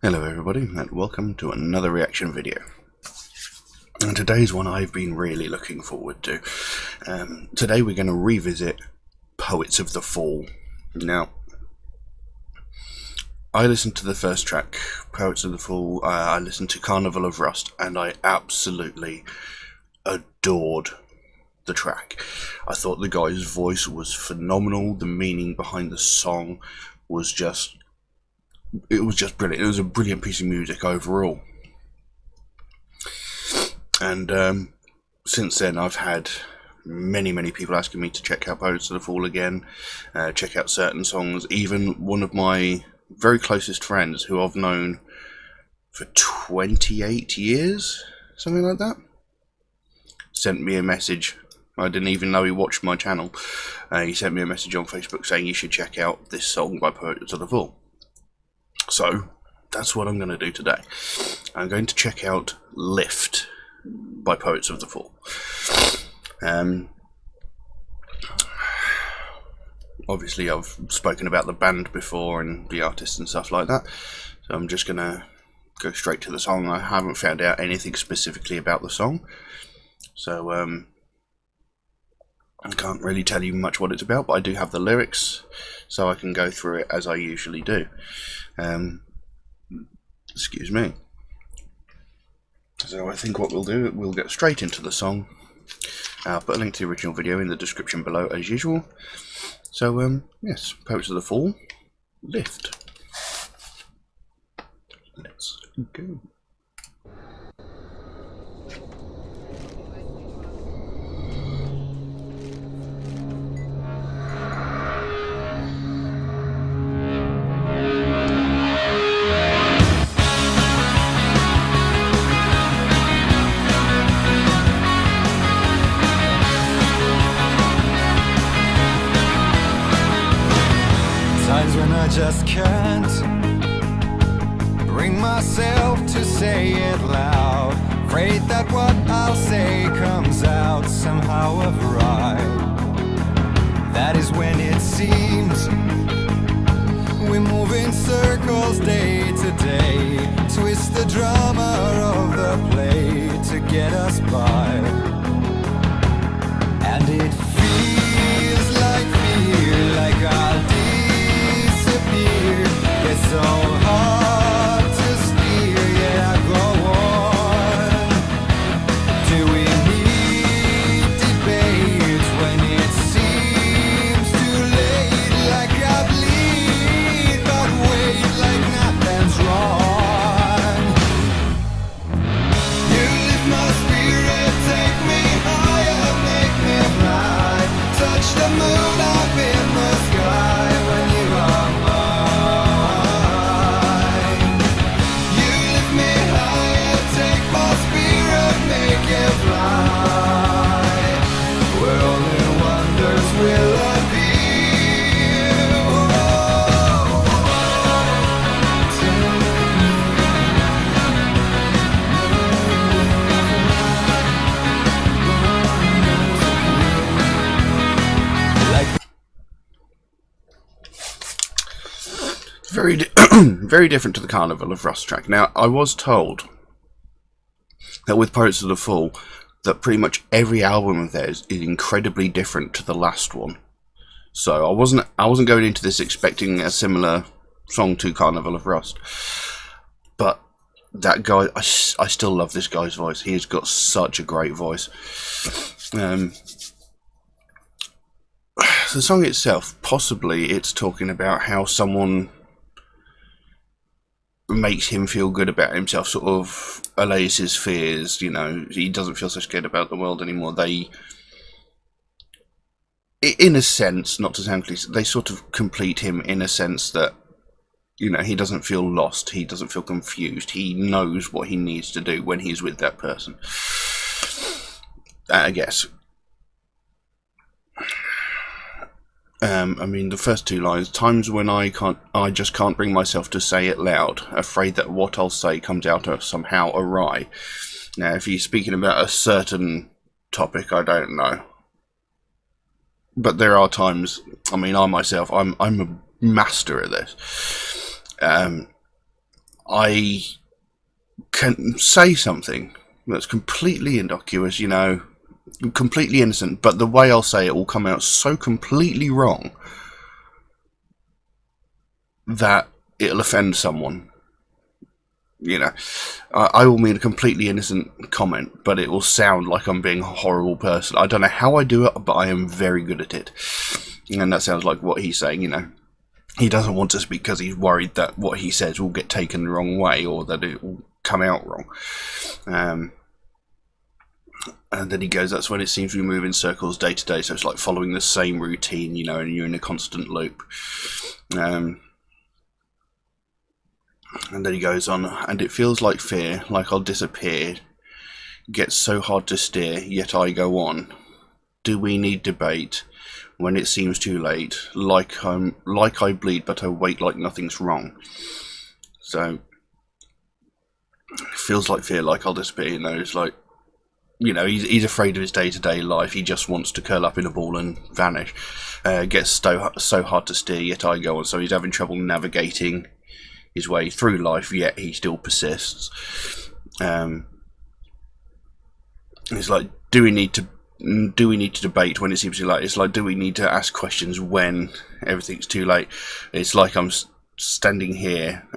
Hello everybody and welcome to another reaction video. And today's one I've been really looking forward to. Today we're going to revisit Poets of the Fall. Now, I listened to the first track, Poets of the Fall. I listened to Carnival of Rust and I absolutely adored the track. I thought the guy's voice was phenomenal. The meaning behind the song was just brilliant. It was a brilliant piece of music overall. And since then I've had many people asking me to check out Poets of the Fall again, check out certain songs. Even one of my very closest friends, who I've known for 28 years, something like that, sent me a message. I didn't even know he watched my channel. He sent me a message on Facebook saying you should check out this song by Poets of the Fall. So that's what I'm going to do today. I'm going to check out Lift by Poets of the Fall. Obviously I've spoken about the band before and the artists and stuff like that, so I'm just going to go straight to the song. I haven't found out anything specifically about the song, so I can't really tell you much what it's about, but I do have the lyrics, so I can go through it as I usually do. Excuse me. So I think what we'll do, we'll get straight into the song. I'll put a link to the original video in the description below as usual. So yes, Poets of the Fall, Lift. Let's go. Times when I just can't bring myself to say it loud, afraid that what I'll say comes out somehow awry. That is when it seems we move in circles day to day, twist the drama of the play to get us by. And it feels like fear, like I'll it's so hard to steer, yet I go on. Do we need debates when it seems too late? Like I bleed, but wait, like nothing's wrong. You lift my spirit, take me higher, make me fly. Touch the moon up in the sky when you are mine. Very different to the Carnival of Rust track. Now, I was told that with Poets of the Fall, that pretty much every album of theirs is incredibly different to the last one. So I wasn't going into this expecting a similar song to Carnival of Rust. But that guy, I still love this guy's voice. He has got such a great voice. The song itself, possibly it's talking about how someone makes him feel good about himself, sort of allays his fears, you know, he doesn't feel so scared about the world anymore. They, in a sense, not to sound cliche, they sort of complete him in a sense that, you know, he doesn't feel lost, he doesn't feel confused, he knows what he needs to do when he's with that person, I guess. I mean, the first two lines, times when I just can't bring myself to say it loud, afraid that what I'll say comes out somehow awry. Now, if you're speaking about a certain topic, I don't know. But there are times, I mean, I myself, I'm a master at this. I can say something that's completely innocuous, completely innocent, but the way I'll say it will come out so completely wrong that it'll offend someone. I will mean a completely innocent comment, but it will sound like I'm being a horrible person. I don't know how I do it, but I am very good at it. And that sounds like what he's saying, He doesn't want to speak because he's worried that what he says will get taken the wrong way or that it will come out wrong. And then he goes, that's when it seems we move in circles day to day, so it's like following the same routine, and you're in a constant loop. And then he goes on, and it feels like fear, like I'll disappear. Gets so hard to steer, yet I go on. Do we need debate when it seems too late? Like I bleed, but I wait like nothing's wrong. So it feels like fear, like I'll disappear. It's like, he's afraid of his day-to-day life. He just wants to curl up in a ball and vanish. Gets so hard to steer, yet I go on. So he's having trouble navigating his way through life, yet he still persists. It's like, do we need to debate when it seems too late? It's like, do we need to ask questions when everything's too late? It's like I'm standing here,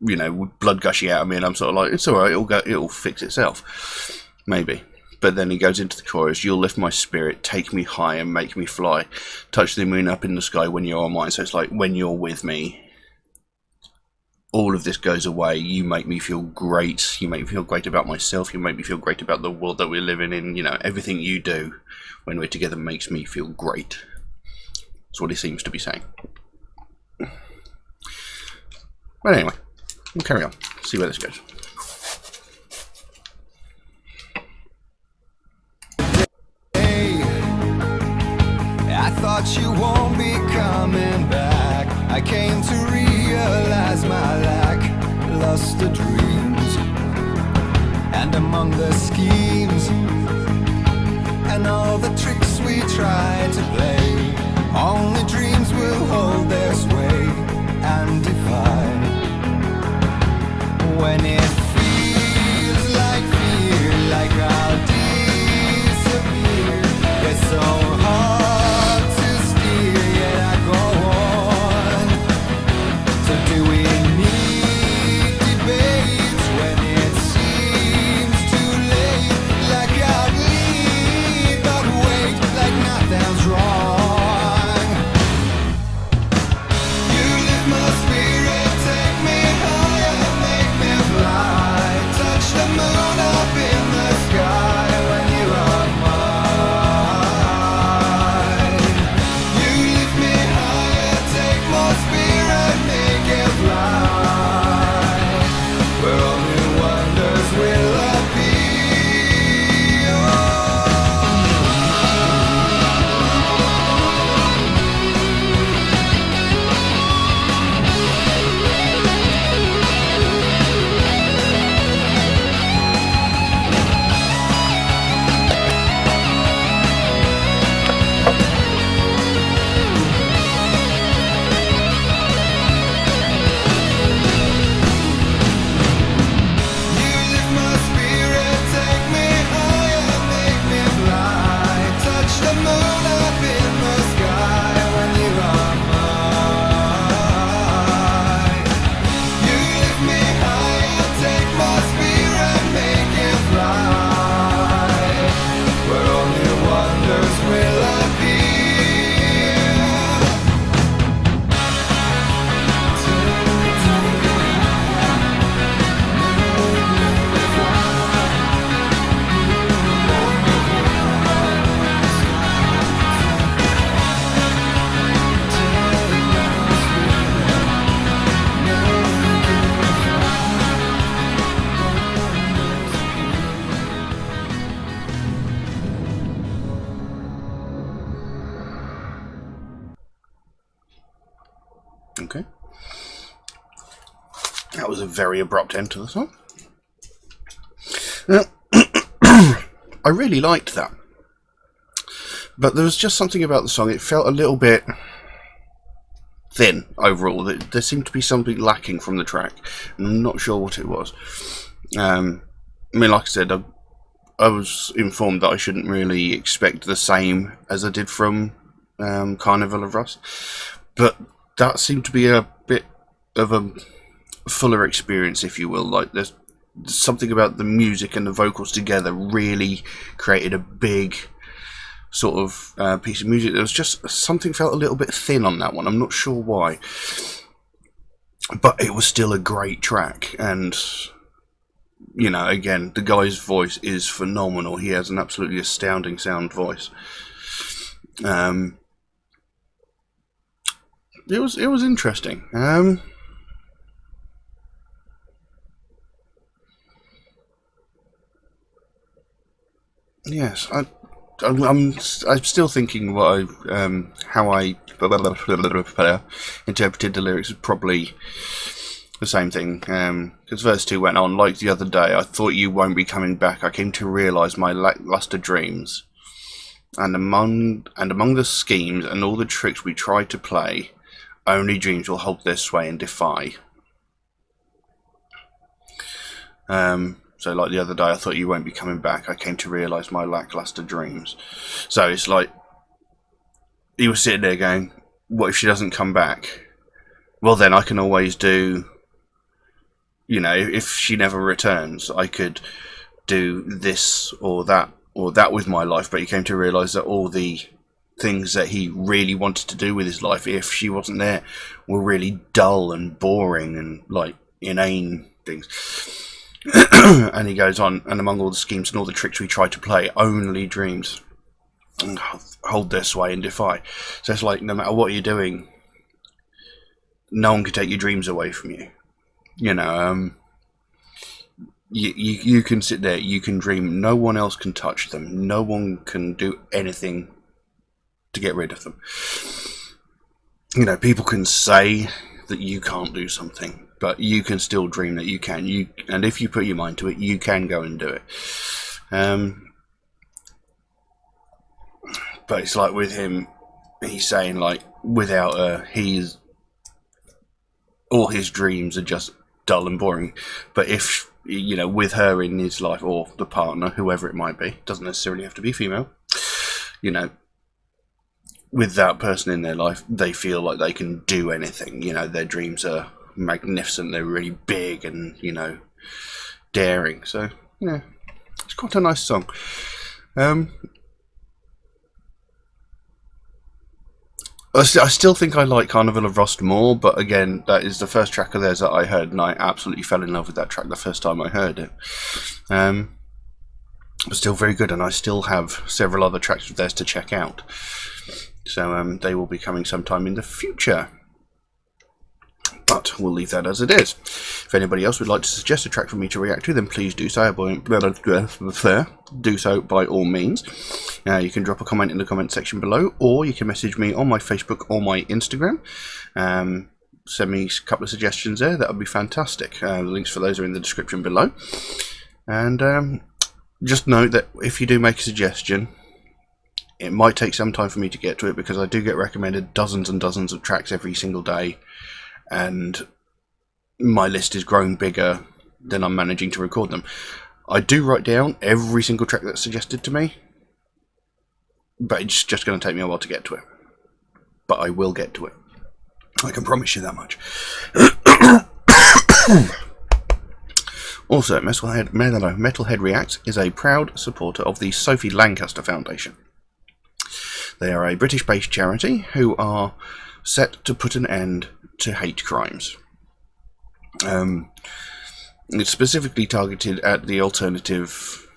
with blood gushing out of me, and I'm sort of like, it's all right, it'll fix itself, maybe. But then he goes into the chorus, you'll lift my spirit, take me high and make me fly, touch the moon up in the sky when you're on mine. So it's like, when you're with me, all of this goes away. You make me feel great. You make me feel great about myself. You make me feel great about the world that we're living in. Everything you do when we're together makes me feel great. That's what he seems to be saying. But anyway, we'll carry on. See where this goes. Hey, I thought you won't be coming back. I came to realize my lackluster dreams, and among the schemes and all the tricks we tried to play, only dreams will hold their sway and divide. When it feels like fear, like I'll disappear, it's so hard to steer, yet I go on. So do we need debate when it seems too late? Like I'd lead, but wait, like nothing's wrong. You lift my spirit, take me higher, make me fly. Touch the moon up in the sky when you are mine. You lift me higher, take more spirit, make it fly. Where only wonders will appear. You lift my spirit, take me higher, make me fly. Touch the moon up in the sky when you are mine. You lift me higher, take my spirit, make it fly. Where only wonders will Okay. That was a very abrupt end to the song. Now, I really liked that. But there was just something about the song, it felt a little bit thin overall. There seemed to be something lacking from the track, and I'm not sure what it was. I mean, like I said, I was informed that I shouldn't really expect the same as I did from Carnival of Rust, but that seemed to be a bit of a fuller experience, if you will. Like, there's something about the music and the vocals together really created a big sort of piece of music. There was just something felt a little bit thin on that one. I'm not sure why, but it was still a great track. And you know, again, the guy's voice is phenomenal. He has an absolutely astounding sound voice. It was interesting. Yes, I'm still thinking how I interpreted the lyrics is probably the same thing. Because verse 2 went on, like the other day, I thought you won't be coming back. I came to realise my lackluster dreams, and among the schemes and all the tricks we tried to play, only dreams will hold their sway and defy. So like the other day, I thought you won't be coming back. I came to realise my lackluster dreams. So it's like he was sitting there going, what if she doesn't come back? Well, then I can always do, you know, if she never returns, I could do this or that with my life. But he came to realise that all the things that he really wanted to do with his life, if she wasn't there, were really dull and boring and like inane things. And he goes on, and among all the schemes and all the tricks we tried to play, only dreams hold their sway and defy. So it's like, no matter what you're doing, no one can take your dreams away from you. You know, you can sit there, you can dream, no one else can touch them, no one can do anything to get rid of them. You know, people can say that you can't do something, but you can still dream that you can. And if you put your mind to it, you can go and do it. But it's like with him, he's saying like, without her, all his dreams are just dull and boring. But if, you know, with her in his life, or the partner, whoever it might be, doesn't necessarily have to be female, you know, with that person in their life, they feel like they can do anything. You know, their dreams are magnificent, they're really big and, you know, daring. So yeah, it's quite a nice song. I still think I like Carnival of Rust more, but again, that is the first track of theirs that I heard, and I absolutely fell in love with that track the first time I heard it. But still very good, and I still have several other tracks of theirs to check out. So they will be coming sometime in the future. But we'll leave that as it is. If anybody else would like to suggest a track for me to react to, then please do so. Do so by all means. You can drop a comment in the comment section below, or you can message me on my Facebook or my Instagram. Send me a couple of suggestions there. That would be fantastic. The links for those are in the description below. And just note that if you do make a suggestion, it might take some time for me to get to it, because I do get recommended dozens and dozens of tracks every single day, and my list is growing bigger than I'm managing to record them. I do write down every single track that's suggested to me, but it's just going to take me a while to get to it. But I will get to it. I can promise you that much. Also, Metalhead Reacts is a proud supporter of the Sophie Lancaster Foundation. They are a British-based charity who are set to put an end to hate crimes. It's specifically targeted at the alternative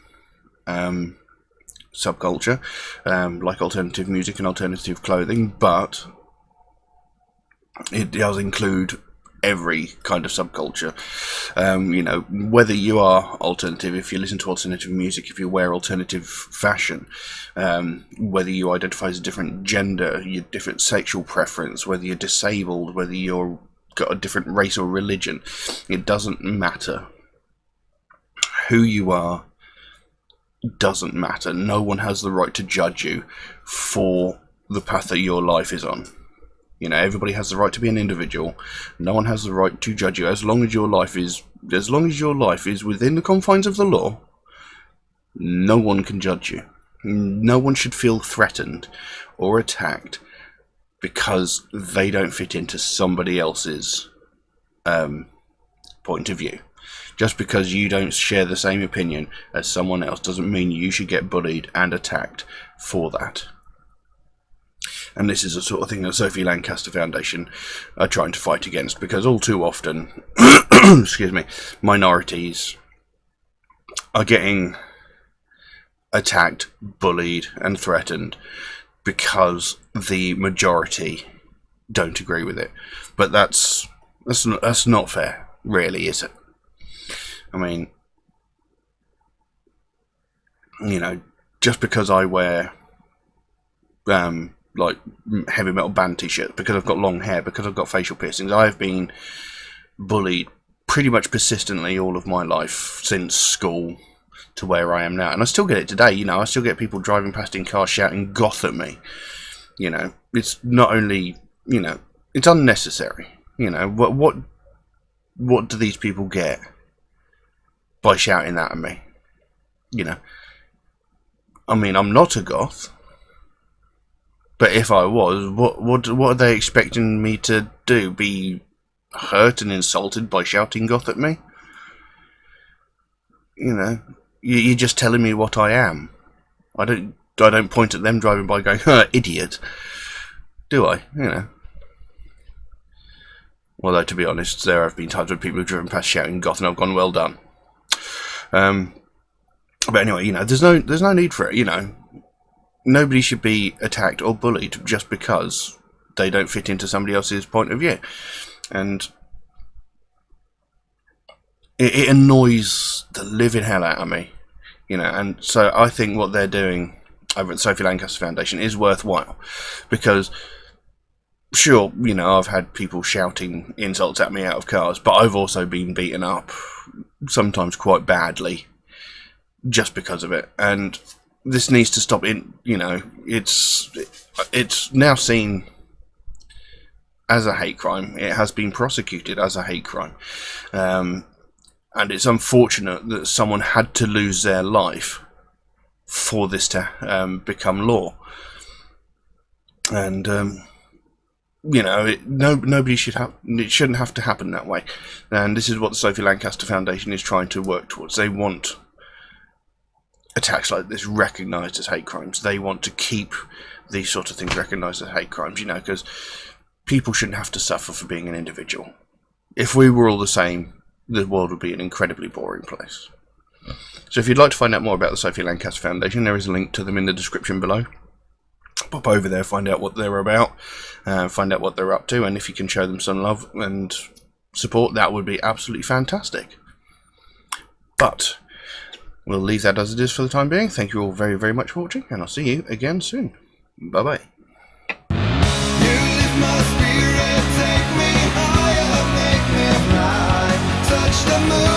subculture, like alternative music and alternative clothing, but it does include every kind of subculture. You know, whether you are alternative, if you listen to alternative music, if you wear alternative fashion, whether you identify as a different gender, your different sexual preference, whether you're disabled, whether you're got a different race or religion, it doesn't matter. Who you are doesn't matter. No one has the right to judge you for the path that your life is on. You know, everybody has the right to be an individual. No one has the right to judge you as long as your life is within the confines of the law. No one can judge you. No one should feel threatened or attacked because they don't fit into somebody else's point of view. Just because you don't share the same opinion as someone else doesn't mean you should get bullied and attacked for that. And this is the sort of thing that Sophie Lancaster Foundation are trying to fight against, because all too often, excuse me, minorities are getting attacked, bullied, and threatened because the majority don't agree with it. But that's not fair, really, is it? I mean, you know, just because I wear like heavy metal band t-shirts, because I've got long hair, because I've got facial piercings, I've been bullied pretty much persistently all of my life since school to where I am now, and I still get it today. You know, I still get people driving past in cars shouting "goth" at me. You know, it's not only, you know, it's unnecessary. You know, what do these people get by shouting that at me? You know, I mean, I'm not a goth, but if I was, what are they expecting me to do? Be hurt and insulted by shouting "goth" at me? You know, you're just telling me what I am. I don't point at them driving by going, idiot, do I? You know. Although, to be honest, there have been times when people have driven past shouting "goth" and I've gone, well done. But anyway, you know, there's no need for it. You know, nobody should be attacked or bullied just because they don't fit into somebody else's point of view, and it annoys the living hell out of me. You know, and so I think what they're doing over at the Sophie Lancaster Foundation is worthwhile, because sure, you know, I've had people shouting insults at me out of cars, but I've also been beaten up, sometimes quite badly, just because of it. And this needs to stop. You know, it's now seen as a hate crime. It has been prosecuted as a hate crime, and it's unfortunate that someone had to lose their life for this to become law. And you know, nobody should have. It shouldn't have to happen that way. And this is what the Sophie Lancaster Foundation is trying to work towards. They want attacks like this recognised as hate crimes. They want to keep these sort of things recognised as hate crimes. You know, because people shouldn't have to suffer for being an individual. If we were all the same, the world would be an incredibly boring place. So if you'd like to find out more about the Sophie Lancaster Foundation, there is a link to them in the description below. Pop over there, find out what they're about, find out what they're up to, and if you can show them some love and support, that would be absolutely fantastic. But we'll leave that as it is for the time being. Thank you all very, very much for watching, and I'll see you again soon. Bye-bye. You lift my spirit, take me higher, make me fly, touch the moon.